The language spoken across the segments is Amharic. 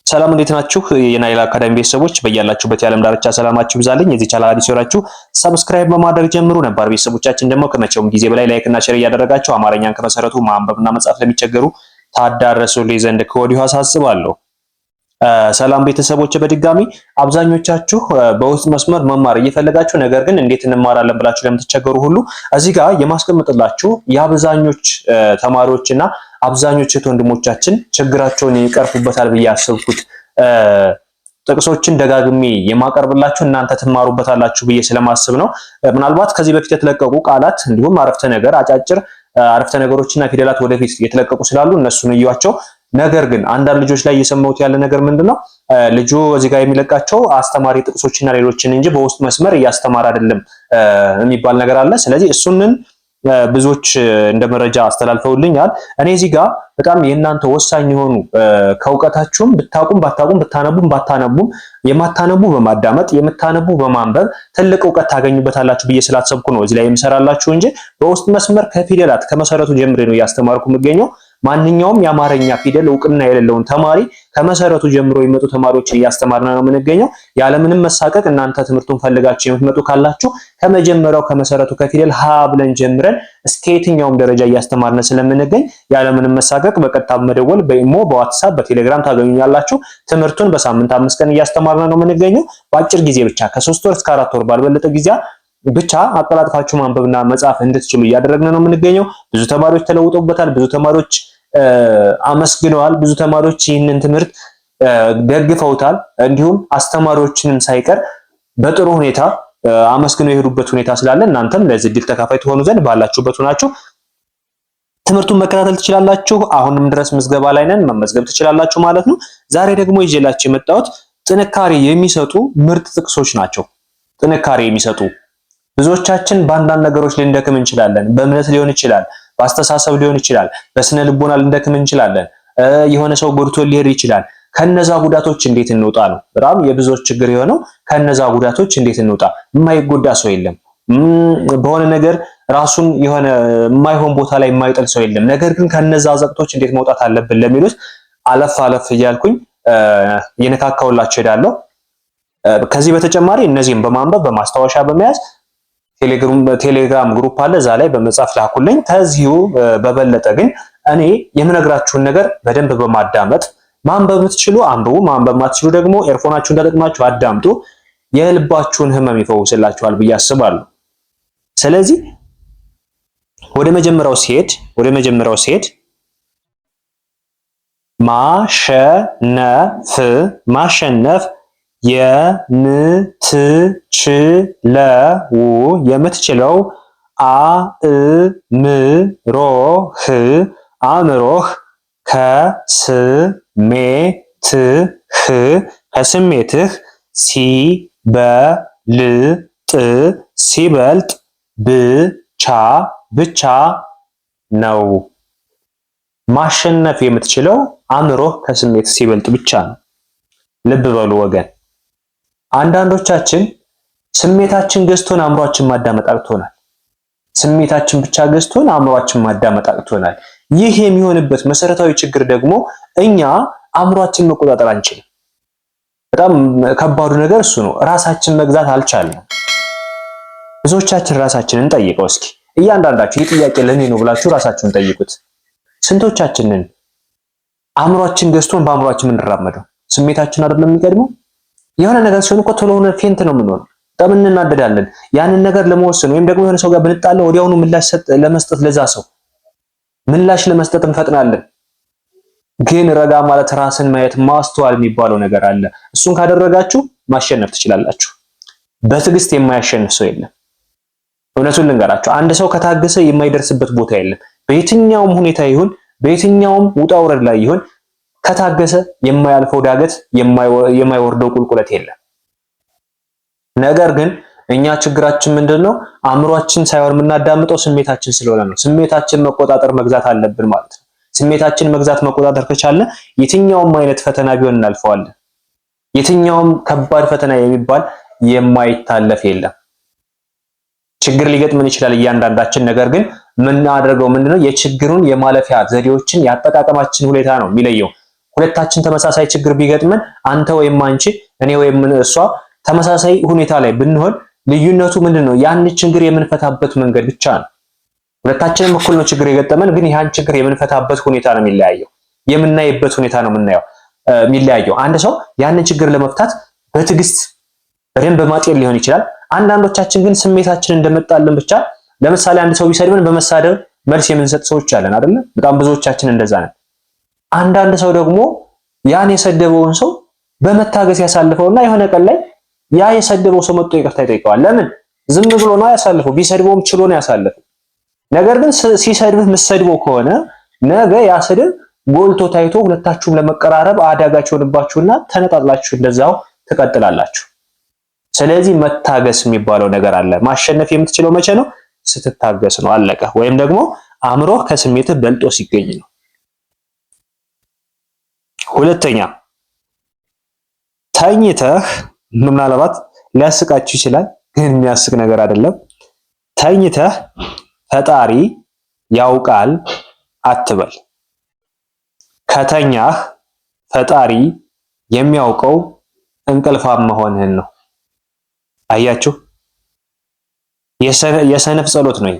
ሰላም እንዴት ናችሁ? የናይል አካዳሚ ቤተሰቦች በያላችሁበት የዓለም ዳርቻ ሰላማችሁ ይብዛልኝ። የዚህ ቻናል አዲስ ሆናችሁ ሰብስክራይብ በማድረግ ጀምሩ። ነባር ቤተሰቦቻችን ደግሞ ከመቼውም ጊዜ በላይ ላይክ እና ሼር እያደረጋችሁ አማርኛን ከመሰረቱ ማንበብና መጻፍ ለሚቸገሩ ታዳርሱልኝ ዘንድ ከወዲሁ አሳስባለሁ። ሰላም ቤተሰቦች፣ በድጋሚ አብዛኞቻችሁ በውስጥ መስመር መማር እየፈለጋችሁ ነገር ግን እንዴት እንማራለን ብላችሁ ለምትቸገሩ ሁሉ እዚህ ጋር የማስቀምጥላችሁ የአብዛኞች ተማሪዎችና አብዛኞች ወንድሞቻችን ችግራቸውን ይቀርፉበታል ብዬ ያሰብኩት ጥቅሶችን ደጋግሜ የማቀርብላችሁ እናንተ ትማሩበታላችሁ ብዬ ስለማስብ ነው። ምናልባት ከዚህ በፊት የተለቀቁ ቃላት እንዲሁም አረፍተ ነገር አጫጭር አረፍተ ነገሮችና ፊደላት ወደፊት የተለቀቁ ስላሉ እነሱን እዩዋቸው። ነገር ግን አንዳንድ ልጆች ላይ እየሰማሁት ያለ ነገር ምንድነው ልጁ እዚህ ጋር የሚለቃቸው አስተማሪ ጥቅሶችና ሌሎችን እንጂ በውስጥ መስመር እያስተማረ አይደለም የሚባል ነገር አለ። ስለዚህ እሱንን ብዙዎች እንደ መረጃ አስተላልፈውልኛል። እኔ እዚህ ጋር በጣም የእናንተ ወሳኝ የሆኑ ከእውቀታችሁም ብታቁም ባታነቡም የማታነቡ በማዳመጥ የምታነቡ በማንበብ ትልቅ እውቀት ታገኙበታላችሁ ብዬ ስላሰብኩ ነው እዚህ ላይ የምሰራላችሁ እንጂ በውስጥ መስመር ከፊደላት ከመሰረቱ ጀምሬ ነው እያስተማርኩ የምገኘው። ማንኛውም የአማርኛ ፊደል እውቅና የሌለውን ተማሪ ከመሰረቱ ጀምሮ የሚመጡ ተማሪዎችን እያስተማርን ነው የምንገኘው። ያለምንም መሳቀቅ እናንተ ትምህርቱን ፈልጋችሁ የምትመጡ ካላችሁ ከመጀመሪያው ከመሰረቱ ከፊደል ሀ ብለን ጀምረን እስከ የትኛውም ደረጃ እያስተማርን ስለምንገኝ ያለምንም መሳቀቅ በቀጥታ መደወል በኢሞ፣ በዋትስአፕ፣ በቴሌግራም ታገኙኛላችሁ። ትምህርቱን በሳምንት 5 ቀን እያስተማርን ነው የምንገኘው። በአጭር ጊዜ ብቻ ከ3 ወር እስከ 4 ወር ባልበለጠ ጊዜ ብቻ አቀላጥፋችሁ ማንበብና መጻፍ እንድትችሉ እያደረግን ነው የምንገኘው። ብዙ ተማሪዎች ተለውጠውበታል። ብዙ ተማሪዎች አመስግነዋል። ብዙ ተማሪዎች ይህንን ትምህርት ደግፈውታል። እንዲሁም አስተማሪዎችንም ሳይቀር በጥሩ ሁኔታ አመስግነው የሄዱበት ሁኔታ ስላለ እናንተም ለዚህ ድል ተካፋይ ትሆኑ ዘንድ ባላችሁበት ሆናችሁ ትምህርቱን መከታተል ትችላላችሁ። አሁንም ድረስ ምዝገባ ላይ ነን፣ መመዝገብ ትችላላችሁ ማለት ነው። ዛሬ ደግሞ ይዤላችሁ የመጣሁት ጥንካሬ የሚሰጡ ምርጥ ጥቅሶች ናቸው። ጥንካሬ የሚሰጡ ብዙዎቻችን በአንዳንድ ነገሮች ልንደክም እንችላለን። በእምነት ሊሆን ይችላል፣ በአስተሳሰብ ሊሆን ይችላል፣ በስነ ልቦና ልንደክም እንችላለን። የሆነ ሰው ጎድቶ ሊሄድ ይችላል። ከነዛ ጉዳቶች እንዴት እንውጣ ነው በጣም የብዙዎች ችግር የሆነው። ከነዛ ጉዳቶች እንዴት እንውጣ? የማይጎዳ ሰው የለም። በሆነ ነገር ራሱን የሆነ የማይሆን ቦታ ላይ የማይጥል ሰው የለም። ነገር ግን ከነዛ አዘቅቶች እንዴት መውጣት አለብን ለሚሉት አለፍ እያልኩኝ እየነካካውላችሁ ሄዳለሁ። ከዚህ በተጨማሪ እነዚህም በማንበብ በማስታወሻ በመያዝ ቴሌግራም ግሩፕ አለ፣ እዛ ላይ በመጻፍ ላኩልኝ። ከዚሁ በበለጠ ግን እኔ የምነግራችሁን ነገር በደንብ በማዳመጥ ማንበብ የምትችሉ አንብቡ፣ ማንበብ ማትችሉ ደግሞ ኤርፎናችሁን ተጠቅማችሁ አዳምጡ። የልባችሁን ህመም ይፈውስላችኋል ብዬ አስባለሁ። ስለዚህ ወደ መጀመሪያው ሲሄድ ማሸነፍ የምትችለው አእምሮህ ከስሜትህ ሲበልጥ ብቻ ነው። ማሸነፍ የምትችለው አእምሮህ ከስሜት ሲበልጥ ብቻ ነው። ልብ በሉ ወገን። አንዳንዶቻችን ስሜታችን ገዝቶን አእምሯችን ማዳመጥ አቅቶናል። ስሜታችን ብቻ ገዝቶን አእምሯችን ማዳመጥ አቅቶናል። ይህ የሚሆንበት መሰረታዊ ችግር ደግሞ እኛ አእምሯችን መቆጣጠር አንችልም። በጣም ከባዱ ነገር እሱ ነው። ራሳችን መግዛት አልቻልንም። ብዙዎቻችን ራሳችንን ጠይቀው እስኪ እያንዳንዳችሁ ይህ ጥያቄ ለኔ ነው ብላችሁ ራሳችሁን ጠይቁት። ስንቶቻችንን አእምሯችን ገዝቶን በአእምሯችን የምንራመደው? ስሜታችን አይደለም የሚቀድመው? የሆነ ነገር ሲሆን እኮ ቶሎ ሆነ ፌንት ነው የምንሆነው። በጣም እንናደዳለን። ያንን ነገር ለመወሰን ወይም ደግሞ የሆነ ሰው ጋር ብንጣላ ወዲያውኑ ምላሽ ለመስጠት ለዛ ሰው ምላሽ ለመስጠት እንፈጥናለን። ግን ረጋ ማለት ራስን ማየት ማስተዋል የሚባለው ነገር አለ። እሱን ካደረጋችሁ ማሸነፍ ትችላላችሁ። በትዕግስት የማያሸንፍ ሰው የለም። እውነቱን ልንገራችሁ፣ አንድ ሰው ከታገሰ የማይደርስበት ቦታ የለም። በየትኛውም ሁኔታ ይሁን በየትኛውም ውጣ ውረድ ላይ ይሁን ከታገሰ የማያልፈው ዳገት የማይወርደው ቁልቁለት የለም። ነገር ግን እኛ ችግራችን ምንድነው? አእምሯችን ሳይሆን የምናዳምጠው ስሜታችን ስለሆነ ነው። ስሜታችን መቆጣጠር መግዛት አለብን ማለት ነው። ስሜታችን መግዛት መቆጣጠር ከቻለ የትኛውም አይነት ፈተና ቢሆን እናልፈዋለን። የትኛውም ከባድ ፈተና የሚባል የማይታለፍ የለም። ችግር ሊገጥመን ይችላል እያንዳንዳችን። ነገር ግን የምናደርገው ምንድነው? የችግሩን የማለፊያ ዘዴዎችን ያጠቃቀማችን ሁኔታ ነው የሚለየው። ሁለታችን ተመሳሳይ ችግር ቢገጥመን አንተ ወይም አንቺ እኔ ወይም እሷ ተመሳሳይ ሁኔታ ላይ ብንሆን ልዩነቱ ምንድነው? ያን ችግር የምንፈታበት መንገድ ብቻ ነው። ሁለታችንም እኩል ነው ችግር የገጠመን፣ ግን ያን ችግር የምንፈታበት ሁኔታ ነው የሚለያየው። የምናይበት ሁኔታ ነው የሚለያየው። አንድ ሰው ያንን ችግር ለመፍታት በትዕግስት በደንብ በማጤን ሊሆን ይችላል። አንዳንዶቻችን ግን ስሜታችን እንደመጣልን ብቻ ለምሳሌ አንድ ሰው ቢሰድበን በመሳደብ መልስ የምንሰጥ ሰዎች አለን አይደል? በጣም ብዙዎቻችን እንደዛ ነን። አንዳንድ ሰው ደግሞ ያን የሰደበውን ሰው በመታገስ ያሳልፈውና የሆነ ቀን ላይ ያ የሰደበው ሰው መጥቶ ይቅርታ ይጠይቀዋል። ለምን? ዝም ብሎ ነው ያሳልፈው። ቢሰድበውም ችሎ ነው ያሳልፈው። ነገር ግን ሲሰድብህ የምትሰድበው ከሆነ ነገ ያ ስድብ ጎልቶ ታይቶ ሁለታችሁም ለመቀራረብ አዳጋች ሆንባችሁና ተነጣጥላችሁ እንደዛው ትቀጥላላችሁ። ስለዚህ መታገስ የሚባለው ነገር አለ። ማሸነፍ የምትችለው መቼ ነው? ስትታገስ ነው። አለቀ። ወይም ደግሞ አእምሮህ ከስሜትህ በልጦ ሲገኝ ነው። ሁለተኛ ተኝተህ፣ ምናልባት ሊያስቃችሁ ይችላል፣ ግን የሚያስቅ ነገር አይደለም። ተኝተህ ፈጣሪ ያውቃል አትበል። ከተኛህ ፈጣሪ የሚያውቀው እንቅልፋም መሆንህን ነው። አያችሁ፣ የሰነፍ ጸሎት ነው።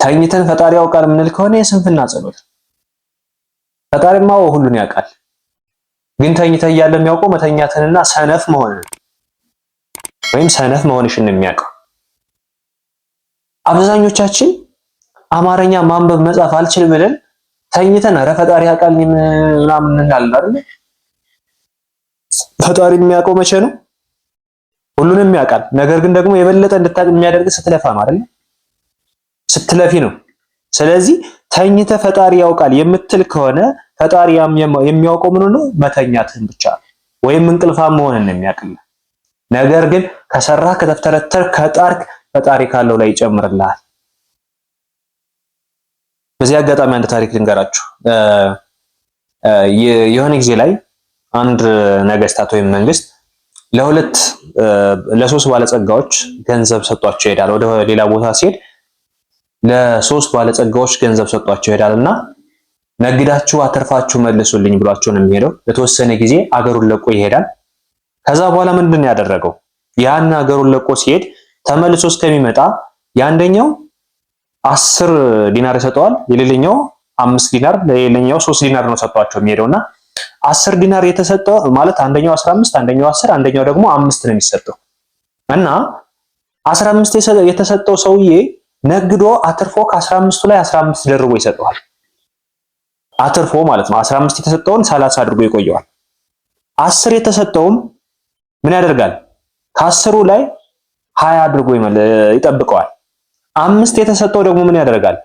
ተኝተን ፈጣሪ ያውቃል የምንል ከሆነ የስንፍና ጸሎት። ፈጣሪማ ሁሉን ያውቃል፣ ግን ተኝተህ እያለ የሚያውቀው መተኛትንና ሰነፍ መሆንን ወይም ሰነፍ መሆንሽን የሚያውቀው። አብዛኞቻችን አማርኛ ማንበብ መጻፍ አልችል ብለን ተኝተን ኧረ ፈጣሪ ያውቃል ምናምን እንላለን አይደል? ፈጣሪ የሚያውቀው መቼ ነው? ሁሉንም ያውቃል። ነገር ግን ደግሞ የበለጠ እንድታውቅ የሚያደርግ ስትለፋ ነው አይደል? ስትለፊ ነው። ስለዚህ ተኝተህ ፈጣሪ ያውቃል የምትል ከሆነ ፈጣሪ የሚያውቀው ምን ነው? መተኛትህን ብቻ ወይም እንቅልፋም መሆንን ነው የሚያውቅልህ። ነገር ግን ከሰራህ፣ ከተፍተረተር፣ ከጣርክ ፈጣሪ ካለው ላይ ይጨምርልሃል። በዚህ አጋጣሚ አንድ ታሪክ ልንገራችሁ። የሆነ ጊዜ ላይ አንድ ነገስታት ወይም መንግስት ለሶስት ባለጸጋዎች ገንዘብ ሰጧቸው ይሄዳል። ወደ ሌላ ቦታ ሲሄድ ለሶስት ባለጸጋዎች ገንዘብ ሰጧቸው ይሄዳልና ነግዳችሁ አተርፋችሁ መልሱልኝ ብሏቸው ነው የሚሄደው። ለተወሰነ ጊዜ አገሩን ለቆ ይሄዳል። ከዛ በኋላ ምንድን ነው ያደረገው? ያን አገሩን ለቆ ሲሄድ ተመልሶ እስከሚመጣ የአንደኛው 10 ዲናር ይሰጠዋል፣ የሌላኛው 5 ዲናር፣ ለሌላኛው 3 ዲናር ነው ሰጥቷቸው የሚሄደውና 10 ዲናር የተሰጠው ማለት አንደኛው 15፣ አንደኛው 10፣ አንደኛው ደግሞ 5 ነው የሚሰጠው እና 15 የተሰጠው ሰውዬ ነግዶ አትርፎ ከ15ቱ ላይ 15 ደርቦ ይሰጠዋል። አትርፎ ማለት ነው። 15 የተሰጠውን 30 አድርጎ ይቆየዋል። 10 የተሰጠውም ምን ያደርጋል? ከ10ሩ ላይ 20 አድርጎ ይጠብቀዋል። 5 የተሰጠው ደግሞ ምን ያደርጋል?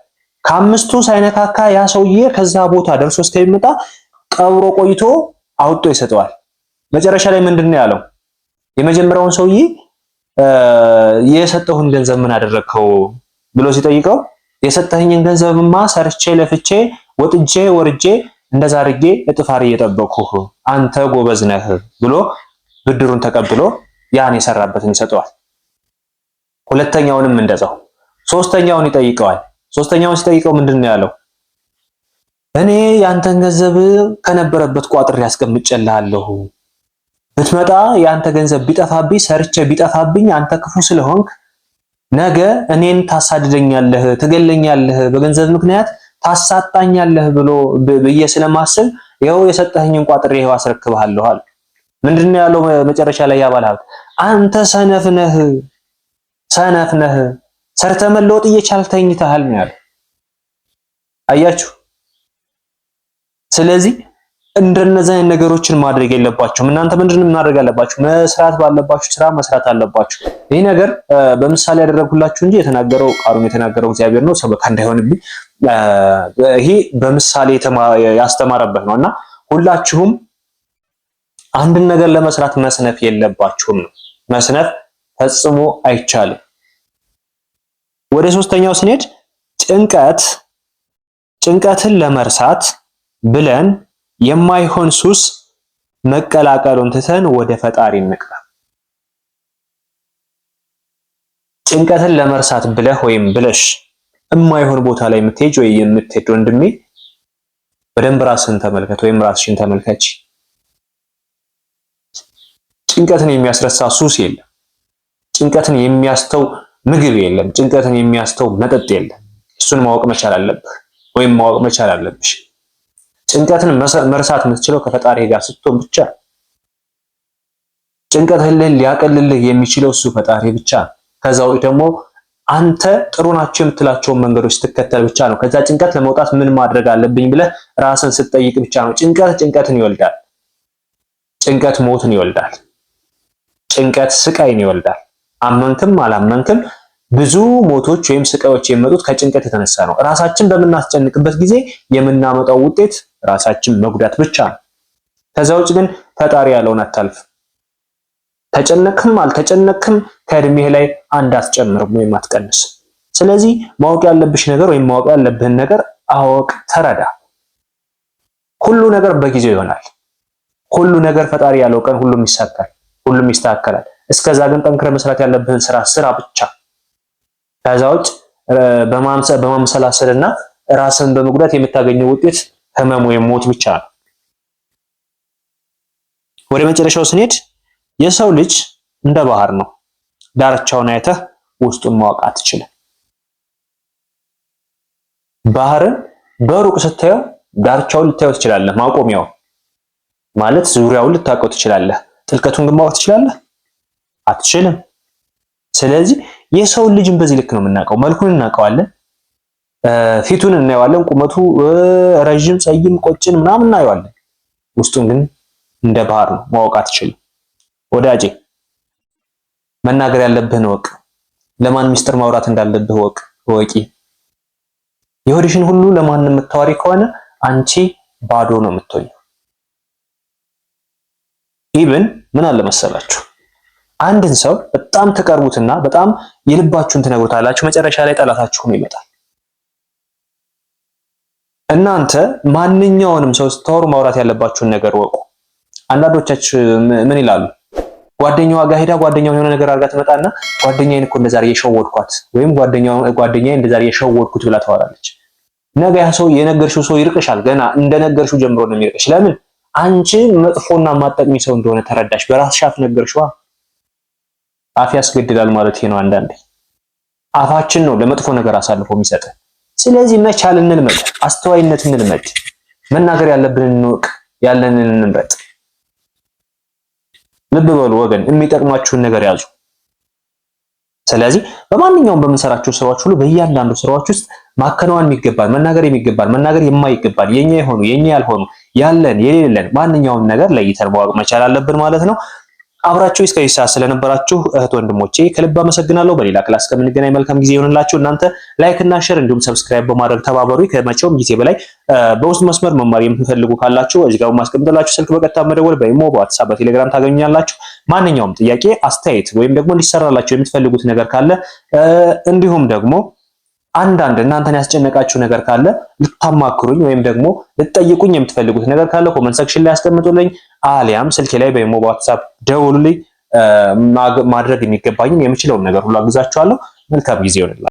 ከ5ቱ ሳይነካካ ያ ሰውዬ ከዛ ቦታ ደርሶ እስከሚመጣ ቀብሮ ቆይቶ አውጥቶ ይሰጠዋል። መጨረሻ ላይ ምንድነው ያለው? የመጀመሪያውን ሰውዬ የሰጠሁን ገንዘብ ምን አደረግከው ብሎ ሲጠይቀው የሰጠኸኝን ገንዘብማ ሰርቼ ለፍቼ ወጥጄ ወርጄ እንደዛ አድርጌ እጥፍ አድርጌ እየጠበቅኩህ አንተ ጎበዝ ነህ ብሎ ብድሩን ተቀብሎ ያን የሰራበትን ይሰጠዋል። ሁለተኛውንም እንደዛው። ሶስተኛውን ይጠይቀዋል። ሶስተኛውን ሲጠይቀው ምንድነው ያለው? እኔ ያንተን ገንዘብ ከነበረበት ቋጥሬ ያስቀምጬልሃለሁ። ብትመጣ ያንተ ገንዘብ ቢጠፋብኝ ሰርቼ ቢጠፋብኝ አንተ ክፉ ስለሆንክ ነገ እኔን ታሳድደኛለህ፣ ትገለኛለህ፣ በገንዘብ ምክንያት ታሳጣኛለህ ብዬ ስለማስብ ይኸው የሰጠኸኝን ቋጥሬ ይኸው አስረክብሃለሁ አለ። ምንድነው ያለው መጨረሻ ላይ ያባልሃል? አንተ ሰነፍ ነህ፣ ሰነፍ ነህ፣ ሰርተ መለወጥ እየቻልክ ተኝተሃል ነው ያለው። አያችሁ? ስለዚህ እንደነዚህ አይነት ነገሮችን ማድረግ የለባችሁም። እናንተ ምንድነው ማድረግ ያለባችሁ? መስራት ባለባችሁ ስራ መስራት አለባችሁ። ይህ ነገር በምሳሌ ያደረግኩላችሁ እንጂ የተናገረው ቃሉን የተናገረው እግዚአብሔር ነው። ሰበካ እንዳይሆንብኝ ይሄ በምሳሌ ያስተማረበት ነውና ሁላችሁም አንድን ነገር ለመስራት መስነፍ የለባችሁም ነው። መስነፍ ፈጽሞ አይቻልም። ወደ ሶስተኛው ስንሄድ ጭንቀትን ለመርሳት ብለን የማይሆን ሱስ መቀላቀሉን ትተን ወደ ፈጣሪ እንቅረብ። ጭንቀትን ለመርሳት ብለህ ወይም ብለሽ የማይሆን ቦታ ላይ የምትሄድ ወይ የምትሄድ ወንድሜ በደንብ ራስን ተመልከት ወይም ራስሽን ተመልከች። ጭንቀትን የሚያስረሳ ሱስ የለም። ጭንቀትን የሚያስተው ምግብ የለም። ጭንቀትን የሚያስተው መጠጥ የለም። እሱን ማወቅ መቻል አለብህ ወይም ማወቅ መቻል አለብሽ። ጭንቀትን መርሳት የምትችለው ከፈጣሪ ጋር ስትሆን ብቻ። ጭንቀትህን ሊያቀልልህ የሚችለው እሱ ፈጣሪ ብቻ ነው። ከዛ ውጭ ደግሞ አንተ ጥሩ ናቸው የምትላቸውን መንገዶች ስትከተል ብቻ ነው። ከዛ ጭንቀት ለመውጣት ምን ማድረግ አለብኝ ብለህ ራስን ስትጠይቅ ብቻ ነው። ጭንቀትን ይወልዳል። ጭንቀት ሞትን ይወልዳል። ጭንቀት ስቃይን ይወልዳል። አመንክም አላመንክም ብዙ ሞቶች ወይም ስቃዮች የሚመጡት ከጭንቀት የተነሳ ነው። ራሳችን በምናስጨንቅበት ጊዜ የምናመጣው ውጤት ራሳችን መጉዳት ብቻ ነው። ከዛ ውጭ ግን ፈጣሪ ያለውን አታልፍ። ተጨነቅም አልተጨነቅም ከእድሜህ ላይ አንድ አትጨምርም ወይም አትቀንስ። ስለዚህ ማወቅ ያለብሽ ነገር ወይም ማወቅ ያለብህን ነገር አወቅ፣ ተረዳ። ሁሉ ነገር በጊዜው ይሆናል። ሁሉ ነገር ፈጣሪ ያለው ቀን ሁሉም ይሳካል፣ ሁሉም ይስተካከላል። እስከዛ ግን ጠንክረህ መስራት ያለብህን ስራ ብቻ። ከዛ ውጭ በማምሰላሰልና ራስን በመጉዳት የምታገኘው ውጤት ህመም ወይም ሞት ብቻ ነው። ወደ መጨረሻው ስንሄድ የሰው ልጅ እንደ ባህር ነው። ዳርቻውን አይተህ ውስጡን ማወቅ አትችልም። ባህርን በሩቅ ስታየው ዳርቻውን ልታየው ትችላለህ፣ ማቆሚያው ማለት ዙሪያውን ልታውቀው ትችላለህ። ጥልቀቱን ግን ማወቅ ትችላለህ? አትችልም። ስለዚህ የሰው ልጅን በዚህ ልክ ነው የምናውቀው። መልኩን እናውቀዋለን፣ ፊቱን እናየዋለን፣ ቁመቱ ረጅም፣ ጸይም፣ ቆጭን ምናምን እናየዋለን። ውስጡን ግን እንደ ባህር ነው፣ ማወቅ አትችልም። ወዳጄ መናገር ያለብህን ወቅ፣ ለማን ሚስጥር ማውራት እንዳለብህ ወቂ። የሆድሽን ሁሉ ለማን የምታወሪ ከሆነ አንቺ ባዶ ነው የምትሆኚው። ኢቭን ምን አለ መሰላችሁ፣ አንድን ሰው በጣም ተቀርቡትና በጣም የልባችሁን ትነግሩታላችሁ፣ መጨረሻ ላይ ጠላታችሁ ሆኖ ይመጣል። እናንተ ማንኛውንም ሰው ስታወሩ ማውራት ያለባችሁን ነገር ወቁ። አንዳንዶቻችሁ ምን ይላሉ? ጓደኛዋ ጋር ሄዳ ጓደኛውን የሆነ ነገር አድርጋ ትመጣና ጓደኛዬን እኮ እንደዛሬ የሸወድኳት ወይም ጓደኛዬን እንደዛሬ የሸወድኩት ብላ ታወራለች። ነገ ያ ሰው የነገርሽው ሰው ይርቅሻል። ገና እንደነገርሽው ጀምሮ ነው የሚርቅሽ። ለምን? አንቺ መጥፎና ማጠቅሚ ሰው እንደሆነ ተረዳሽ። በራስሽ አፍ ነገርሽዋ። አፍ ያስገድላል ማለት ነው። አንዳንዴ አፋችን ነው ለመጥፎ ነገር አሳልፎ የሚሰጥ። ስለዚህ መቻል እንልመድ፣ አስተዋይነት እንልመድ፣ መናገር ያለብንን እንወቅ፣ ያለንን እንምረጥ። ልብ በሉ ወገን፣ የሚጠቅማችሁን ነገር ያዙ። ስለዚህ በማንኛውም በምንሰራቸው ስራዎች ሁሉ በእያንዳንዱ ስራዎች ውስጥ ማከናወን የሚገባል፣ መናገር የሚገባል፣ መናገር የማይገባል፣ የኛ የሆኑ የኛ ያልሆኑ፣ ያለን የሌለን ማንኛውም ነገር ለይተን ማወቅ መቻል አለብን ማለት ነው። አብራችሁ እስከዚህ ሰዓት ስለነበራችሁ እህት ወንድሞቼ ከልብ አመሰግናለሁ። በሌላ ክላስ ከምንገናኝ መልካም ጊዜ ይሆንላችሁ። እናንተ ላይክ እና ሼር እንዲሁም ሰብስክራይብ በማድረግ ተባበሩ። ከመቼውም ጊዜ በላይ በውስጥ መስመር መማር የምትፈልጉ ካላችሁ እዚህ ጋር ማስቀምጥላችሁ ስልክ በቀጥታ መደወል፣ በኢሞ፣ በዋትስአፕ፣ በቴሌግራም ታገኙኛላችሁ። ማንኛውም ጥያቄ፣ አስተያየት ወይም ደግሞ እንዲሰራላችሁ የምትፈልጉት ነገር ካለ እንዲሁም ደግሞ አንዳንድ እናንተን ያስጨነቃችሁ ነገር ካለ ልታማክሩኝ ወይም ደግሞ ልትጠይቁኝ የምትፈልጉት ነገር ካለ ኮመንት ሴክሽን ላይ አስቀምጡልኝ። አሊያም ስልኬ ላይ በኢሞ በዋትስአፕ ደውሉልኝ። ማድረግ የሚገባኝን የምችለውን ነገር ሁሉ አግዛችኋለሁ። መልካም ጊዜ ይሆንላችሁ።